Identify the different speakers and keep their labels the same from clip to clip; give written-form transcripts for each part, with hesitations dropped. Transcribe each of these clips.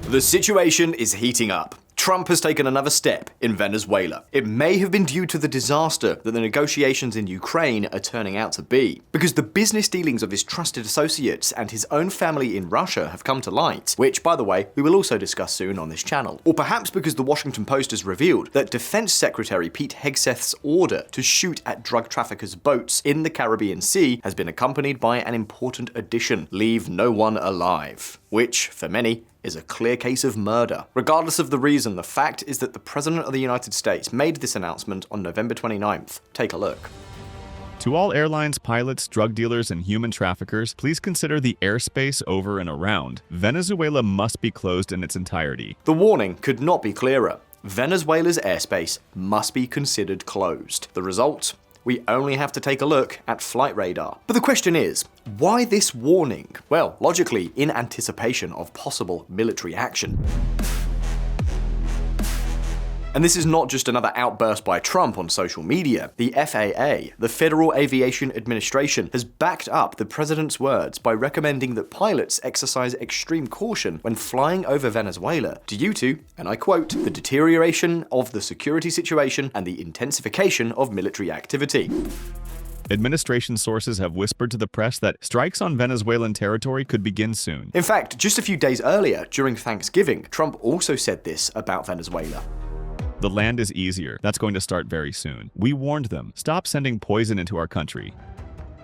Speaker 1: The situation is heating up. Trump has taken another step in Venezuela. It may have been due to the disaster that the negotiations in Ukraine are turning out to be, because the business dealings of his trusted associates and his own family in Russia have come to light, which, by the way, we will also discuss soon on this channel. Or perhaps because the Washington Post has revealed that Defense Secretary Pete Hegseth's order to shoot at drug traffickers' boats in the Caribbean Sea has been accompanied by an important addition: leave no one alive, which, for many, is a clear case of murder. Regardless of the reason, the fact is that the President of the United States made this announcement on November 29th. Take a look.
Speaker 2: To all airlines, pilots, drug dealers, and human traffickers, please consider the airspace over and around. Venezuela must be closed in its entirety.
Speaker 1: The warning could not be clearer. Venezuela's airspace must be considered closed. The result? We only have to take a look at flight radar. But the question is, why this warning? Well, logically, in anticipation of possible military action. And this is not just another outburst by Trump on social media. The FAA, the Federal Aviation Administration, has backed up the president's words by recommending that pilots exercise extreme caution when flying over Venezuela due to, and I quote, the deterioration of the security situation and the intensification of military activity.
Speaker 2: Administration sources have whispered to the press that strikes on Venezuelan territory could begin soon.
Speaker 1: In fact, just a few days earlier, during Thanksgiving, Trump also said this about Venezuela.
Speaker 2: The land is easier. That's going to start very soon. We warned them. Stop sending poison into our country.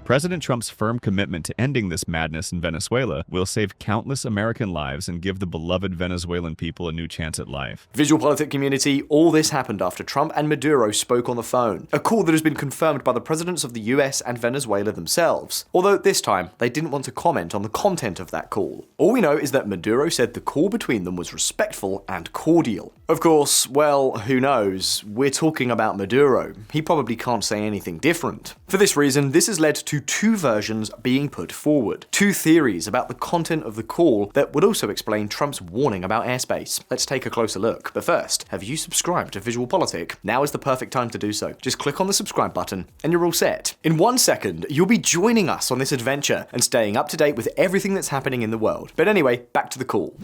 Speaker 2: President Trump's firm commitment to ending this madness in Venezuela will save countless American lives and give the beloved Venezuelan people a new chance at life.
Speaker 1: VisualPolitik community, all this happened after Trump and Maduro spoke on the phone, a call that has been confirmed by the presidents of the US and Venezuela themselves, although this time they didn't want to comment on the content of that call. All we know is that Maduro said the call between them was respectful and cordial. Of course, well, who knows? We're talking about Maduro. He probably can't say anything different. For this reason, this has led to two versions being put forward. Two theories about the content of the call that would also explain Trump's warning about airspace. Let's take a closer look. But first, have you subscribed to VisualPolitik? Now is the perfect time to do so. Just click on the subscribe button and you're all set. In 1 second, you'll be joining us on this adventure and staying up to date with everything that's happening in the world. But anyway, back to the call.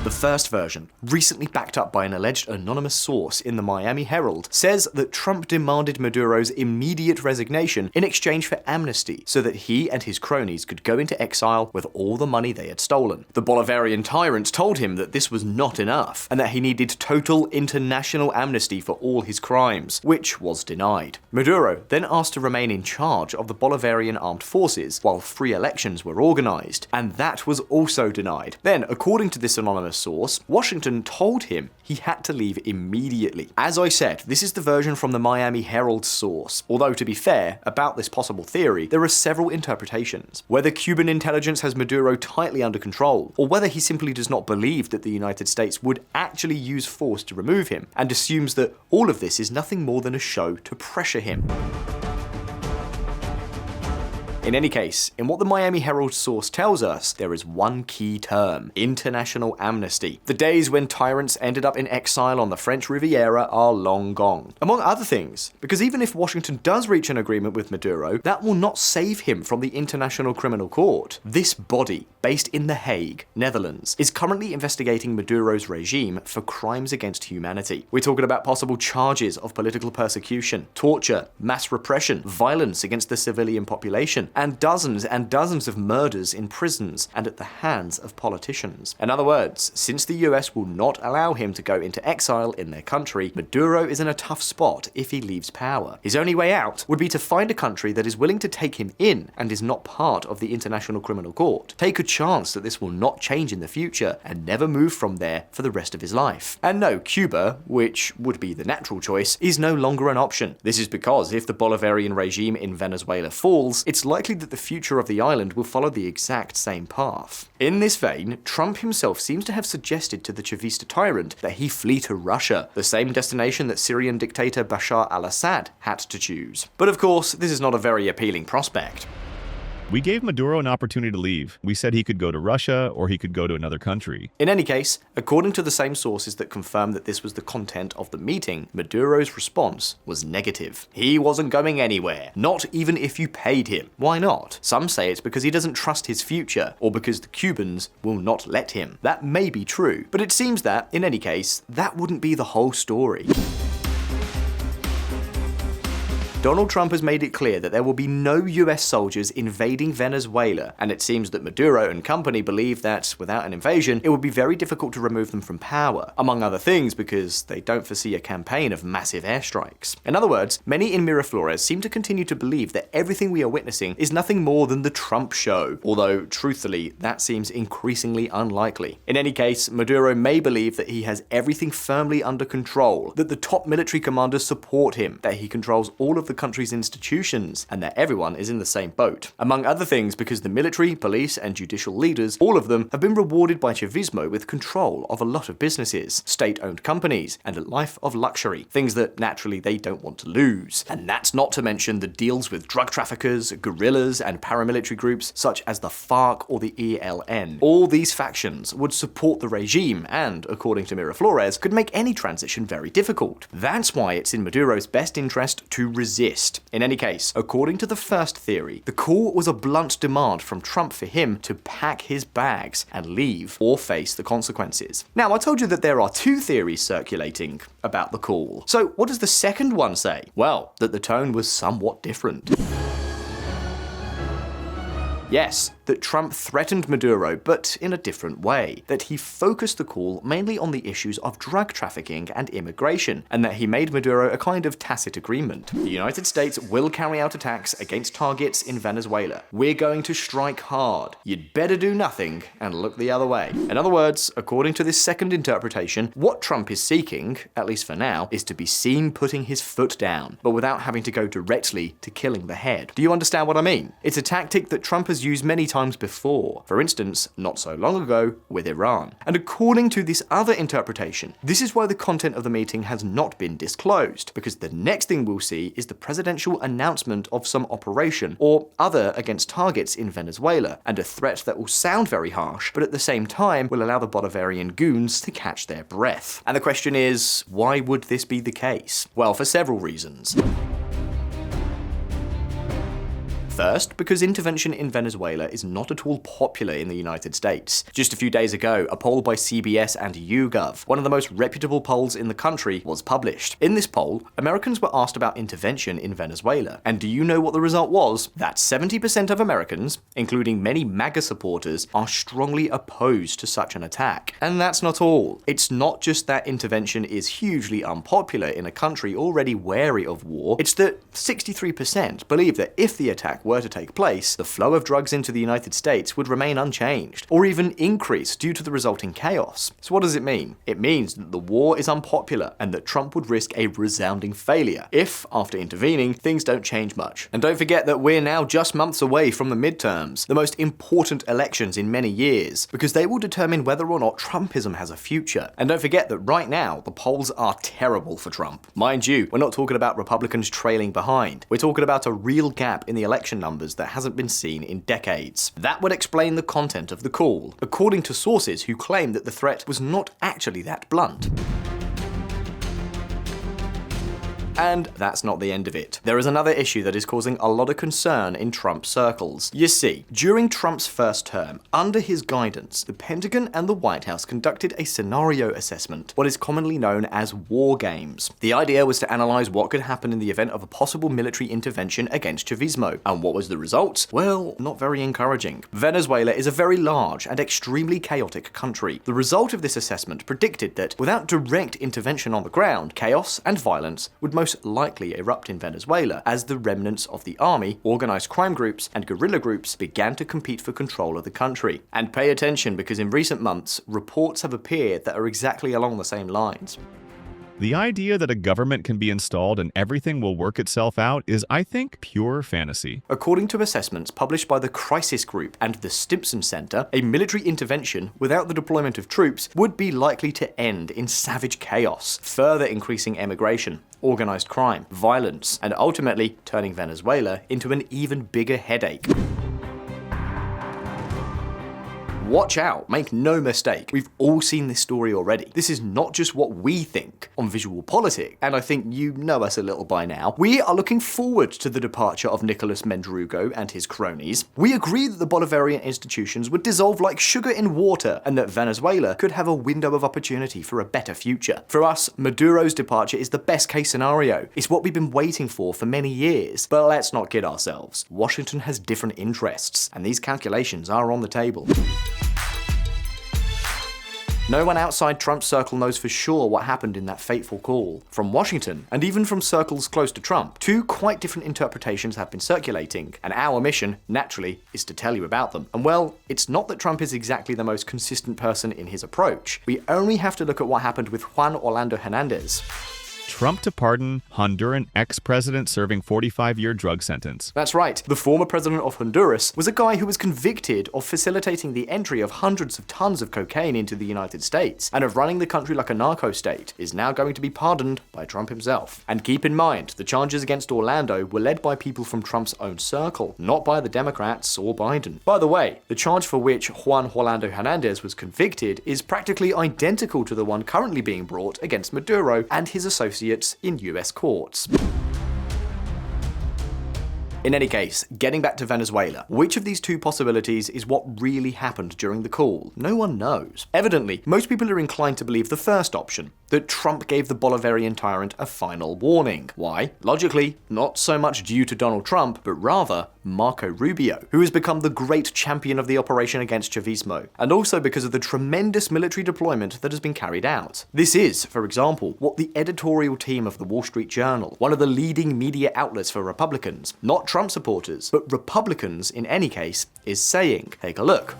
Speaker 1: The first version, recently backed up by an alleged anonymous source in the Miami Herald, says that Trump demanded Maduro's immediate resignation in exchange for amnesty so that he and his cronies could go into exile with all the money they had stolen. The Bolivarian tyrant told him that this was not enough and that he needed total international amnesty for all his crimes, which was denied. Maduro then asked to remain in charge of the Bolivarian armed forces while free elections were organized, and that was also denied. Then, according to this anonymous source, Washington told him he had to leave immediately. As I said, this is the version from the Miami Herald source, although to be fair, about this possible theory, there are several interpretations. Whether Cuban intelligence has Maduro tightly under control, or whether he simply does not believe that the United States would actually use force to remove him, and assumes that all of this is nothing more than a show to pressure him. In any case, in what the Miami Herald source tells us, there is one key term: international amnesty. The days when tyrants ended up in exile on the French Riviera are long gone. Among other things, because even if Washington does reach an agreement with Maduro, that will not save him from the International Criminal Court. This body, based in The Hague, Netherlands, is currently investigating Maduro's regime for crimes against humanity. We're talking about possible charges of political persecution, torture, mass repression, violence against the civilian population, and dozens of murders in prisons and at the hands of politicians. In other words, since the US will not allow him to go into exile in their country, Maduro is in a tough spot if he leaves power. His only way out would be to find a country that is willing to take him in and is not part of the International Criminal Court. Take a chance that this will not change in the future and never move from there for the rest of his life. And no, Cuba, which would be the natural choice, is no longer an option. This is because if the Bolivarian regime in Venezuela falls, it's likely that the future of the island will follow the exact same path. In this vein, Trump himself seems to have suggested to the Chavista tyrant that he flee to Russia, the same destination that Syrian dictator Bashar al-Assad had to choose. But of course, this is not a very appealing prospect.
Speaker 2: We gave Maduro an opportunity to leave. We said he could go to Russia or he could go to another country.
Speaker 1: In any case, according to the same sources that confirmed that this was the content of the meeting, Maduro's response was negative. He wasn't going anywhere, not even if you paid him. Why not? Some say it's because he doesn't trust his future, or because the Cubans will not let him. That may be true, but it seems that, in any case, that wouldn't be the whole story. Donald Trump has made it clear that there will be no US soldiers invading Venezuela, and it seems that Maduro and company believe that, without an invasion, it would be very difficult to remove them from power, among other things because they don't foresee a campaign of massive airstrikes. In other words, many in Miraflores seem to continue to believe that everything we are witnessing is nothing more than the Trump show, although, truthfully, that seems increasingly unlikely. In any case, Maduro may believe that he has everything firmly under control, that the top military commanders support him, that he controls all of the country's institutions, and that everyone is in the same boat. Among other things because the military, police, and judicial leaders, all of them have been rewarded by Chavismo with control of a lot of businesses, state-owned companies, and a life of luxury, things that naturally they don't want to lose. And that's not to mention the deals with drug traffickers, guerrillas, and paramilitary groups such as the FARC or the ELN. All these factions would support the regime and, according to Miraflores, could make any transition very difficult. That's why it's in Maduro's best interest to resist. In any case, according to the first theory, the call was a blunt demand from Trump for him to pack his bags and leave or face the consequences. Now, I told you that there are two theories circulating about the call. So what does the second one say? Well, that the tone was somewhat different. Yes, that Trump threatened Maduro, but in a different way. That he focused the call mainly on the issues of drug trafficking and immigration, and that he made Maduro a kind of tacit agreement. The United States will carry out attacks against targets in Venezuela. We're going to strike hard. You'd better do nothing and look the other way. In other words, according to this second interpretation, what Trump is seeking, at least for now, is to be seen putting his foot down, but without having to go directly to killing the head. Do you understand what I mean? It's a tactic that Trump has used many times before, for instance, not so long ago with Iran. And according to this other interpretation, this is why the content of the meeting has not been disclosed, because the next thing we'll see is the presidential announcement of some operation or other against targets in Venezuela, and a threat that will sound very harsh, but at the same time will allow the Bolivarian goons to catch their breath. And the question is, why would this be the case? Well, for several reasons. First, because intervention in Venezuela is not at all popular in the United States. Just a few days ago, a poll by CBS and YouGov, one of the most reputable polls in the country, was published. In this poll, Americans were asked about intervention in Venezuela. And do you know what the result was? That 70% of Americans, including many MAGA supporters, are strongly opposed to such an attack. And that's not all. It's not just that intervention is hugely unpopular in a country already wary of war, it's that 63% believe that if the attack were to take place, the flow of drugs into the United States would remain unchanged, or even increase due to the resulting chaos. So what does it mean? It means that the war is unpopular, and that Trump would risk a resounding failure if, after intervening, things don't change much. And don't forget that we're now just months away from the midterms, the most important elections in many years, because they will determine whether or not Trumpism has a future. And don't forget that right now, the polls are terrible for Trump. Mind you, we're not talking about Republicans trailing behind. We're talking about a real gap in the election numbers that hasn't been seen in decades. That would explain the content of the call, according to sources who claim that the threat was not actually that blunt. And that's not the end of it. There is another issue that is causing a lot of concern in Trump circles. You see, during Trump's first term, under his guidance, the Pentagon and the White House conducted a scenario assessment, what is commonly known as war games. The idea was to analyze what could happen in the event of a possible military intervention against Chavismo. And what was the result? Well, not very encouraging. Venezuela is a very large and extremely chaotic country. The result of this assessment predicted that without direct intervention on the ground, chaos and violence would most likely erupt in Venezuela as the remnants of the army, organized crime groups, and guerrilla groups began to compete for control of the country. And pay attention, because in recent months, reports have appeared that are exactly along the same lines.
Speaker 2: The idea that a government can be installed and everything will work itself out is, I think, pure fantasy.
Speaker 1: According to assessments published by the Crisis Group and the Stimson Center, a military intervention without the deployment of troops would be likely to end in savage chaos, further increasing emigration, organized crime, violence, and ultimately turning Venezuela into an even bigger headache. Watch out, make no mistake, we've all seen this story already. This is not just what we think on VisualPolitik, and I think you know us a little by now. We are looking forward to the departure of Nicolas Maduro and his cronies. We agree that the Bolivarian institutions would dissolve like sugar in water, and that Venezuela could have a window of opportunity for a better future. For us, Maduro's departure is the best case scenario. It's what we've been waiting for many years. But let's not kid ourselves. Washington has different interests, and these calculations are on the table. No one outside Trump's circle knows for sure what happened in that fateful call. From Washington, and even from circles close to Trump, two quite different interpretations have been circulating, and our mission, naturally, is to tell you about them. And well, it's not that Trump is exactly the most consistent person in his approach. We only have to look at what happened with Juan Orlando Hernandez.
Speaker 2: Trump to pardon Honduran ex-president serving 45-year drug sentence.
Speaker 1: That's right. The former president of Honduras was a guy who was convicted of facilitating the entry of hundreds of tons of cocaine into the United States and of running the country like a narco state, is now going to be pardoned by Trump himself. And keep in mind, the charges against Orlando were led by people from Trump's own circle, not by the Democrats or Biden. By the way, the charge for which Juan Orlando Hernandez was convicted is practically identical to the one currently being brought against Maduro and his associates in US courts. In any case, getting back to Venezuela, which of these two possibilities is what really happened during the call? No one knows. Evidently, most people are inclined to believe the first option, that Trump gave the Bolivarian tyrant a final warning. Why? Logically, not so much due to Donald Trump, but rather Marco Rubio, who has become the great champion of the operation against Chavismo, and also because of the tremendous military deployment that has been carried out. This is, for example, what the editorial team of the Wall Street Journal, one of the leading media outlets for Republicans, not Trump supporters, but Republicans in any case, is saying. Take a look.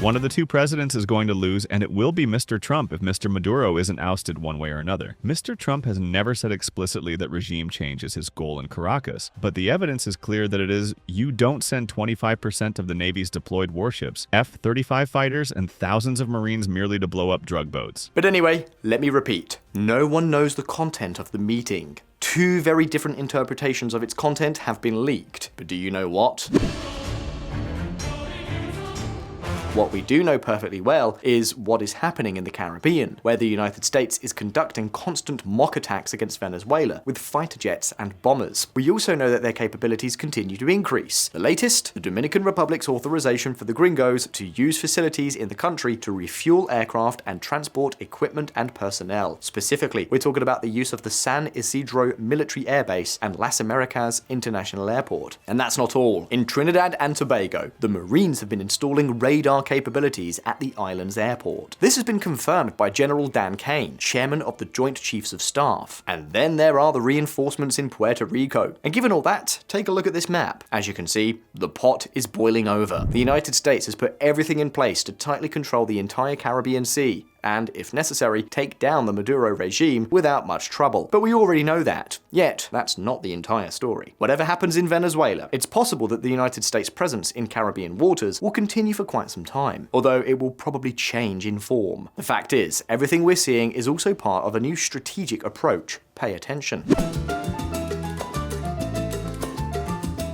Speaker 2: One of the two presidents is going to lose, and it will be Mr. Trump if Mr. Maduro isn't ousted one way or another. Mr. Trump has never said explicitly that regime change is his goal in Caracas, but the evidence is clear that it is. You don't send 25% of the Navy's deployed warships, F-35 fighters, and thousands of Marines merely to blow up drug boats.
Speaker 1: But anyway, let me repeat. No one knows the content of the meeting. Two very different interpretations of its content have been leaked. But do you know what? What we do know perfectly well is what is happening in the Caribbean, where the United States is conducting constant mock attacks against Venezuela with fighter jets and bombers. We also know that their capabilities continue to increase. The latest, the Dominican Republic's authorization for the gringos to use facilities in the country to refuel aircraft and transport equipment and personnel. Specifically, we're talking about the use of the San Isidro Military Air Base and Las Americas International Airport. And that's not all. In Trinidad and Tobago, the Marines have been installing radar capabilities at the island's airport. This has been confirmed by General Dan Kane, chairman of the Joint Chiefs of Staff. And then there are the reinforcements in Puerto Rico. And given all that, take a look at this map. As you can see, the pot is boiling over. The United States has put everything in place to tightly control the entire Caribbean Sea, and, if necessary, take down the Maduro regime without much trouble. But we already know that. Yet, that's not the entire story. Whatever happens in Venezuela, it's possible that the United States' presence in Caribbean waters will continue for quite some time, although it will probably change in form. The fact is, everything we're seeing is also part of a new strategic approach. Pay attention.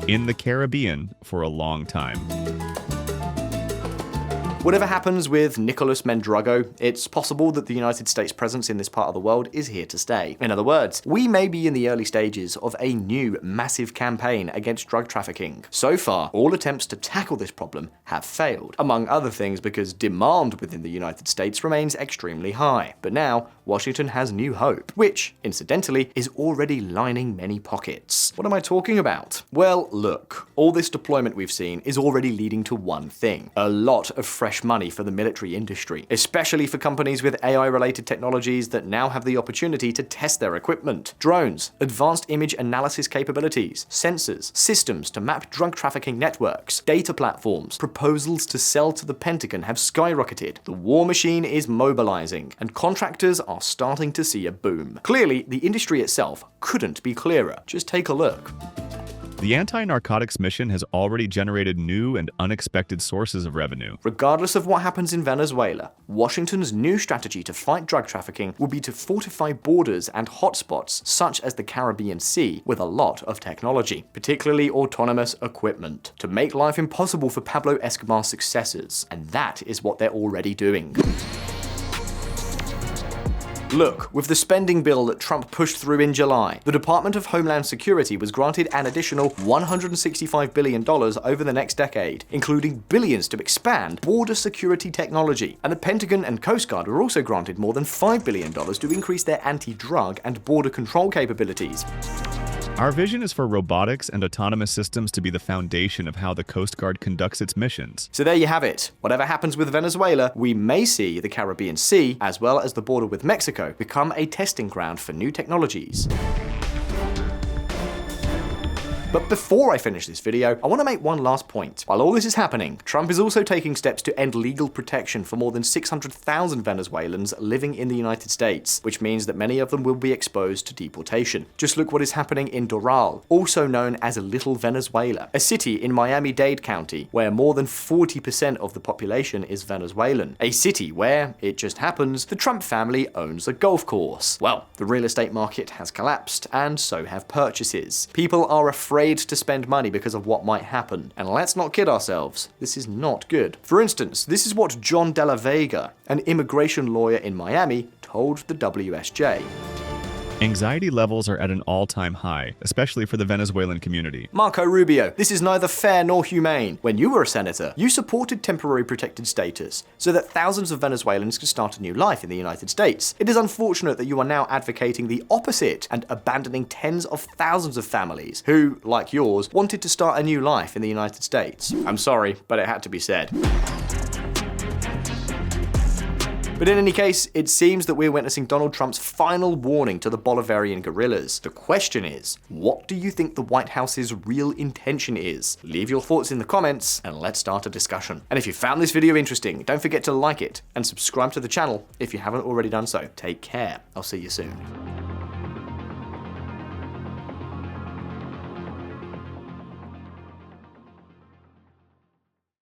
Speaker 2: In the Caribbean for a long time.
Speaker 1: Whatever happens with Nicolas Maduro, it's possible that the United States' presence in this part of the world is here to stay. In other words, we may be in the early stages of a new massive campaign against drug trafficking. So far, all attempts to tackle this problem have failed, among other things because demand within the United States remains extremely high. But now, Washington has new hope, which, incidentally, is already lining many pockets. What am I talking about? Well, look, all this deployment we've seen is already leading to one thing: a lot of fresh money for the military industry, especially for companies with AI-related technologies that now have the opportunity to test their equipment. Drones, advanced image analysis capabilities, sensors, systems to map drug trafficking networks, data platforms, proposals to sell to the Pentagon have skyrocketed. The war machine is mobilizing, and contractors are starting to see a boom. Clearly, the industry itself couldn't be clearer. Just take a look.
Speaker 2: The anti-narcotics mission has already generated new and unexpected sources of revenue.
Speaker 1: Regardless of what happens in Venezuela, Washington's new strategy to fight drug trafficking will be to fortify borders and hotspots such as the Caribbean Sea with a lot of technology, particularly autonomous equipment, to make life impossible for Pablo Escobar's successors, and that is what they're already doing. Look, with the spending bill that Trump pushed through in July, the Department of Homeland Security was granted an additional $165 billion over the next decade, including billions to expand border security technology. And the Pentagon and Coast Guard were also granted more than $5 billion to increase their anti-drug and border control capabilities.
Speaker 2: Our vision is for robotics and autonomous systems to be the foundation of how the Coast Guard conducts its missions.
Speaker 1: So there you have it. Whatever happens with Venezuela, we may see the Caribbean Sea, as well as the border with Mexico, become a testing ground for new technologies. But before I finish this video, I want to make one last point. While all this is happening, Trump is also taking steps to end legal protection for more than 600,000 Venezuelans living in the United States, which means that many of them will be exposed to deportation. Just look what is happening in Doral, also known as Little Venezuela, a city in Miami-Dade County where more than 40% of the population is Venezuelan. A city where, it just happens, the Trump family owns a golf course. Well, the real estate market has collapsed, and so have purchases. People are afraid to spend money because of what might happen. And let's not kid ourselves, this is not good. For instance, this is what John De La Vega, an immigration lawyer in Miami, told the WSJ.
Speaker 2: Anxiety levels are at an all-time high, especially for the Venezuelan community.
Speaker 1: Marco Rubio, this is neither fair nor humane. When you were a senator, you supported temporary protected status so that thousands of Venezuelans could start a new life in the United States. It is unfortunate that you are now advocating the opposite and abandoning tens of thousands of families who, like yours, wanted to start a new life in the United States. I'm sorry, but it had to be said. But in any case, it seems that we're witnessing Donald Trump's final warning to the Bolivarian guerrillas. The question is, what do you think the White House's real intention is? Leave your thoughts in the comments and let's start a discussion. And if you found this video interesting, don't forget to like it and subscribe to the channel if you haven't already done so. Take care. I'll see you soon.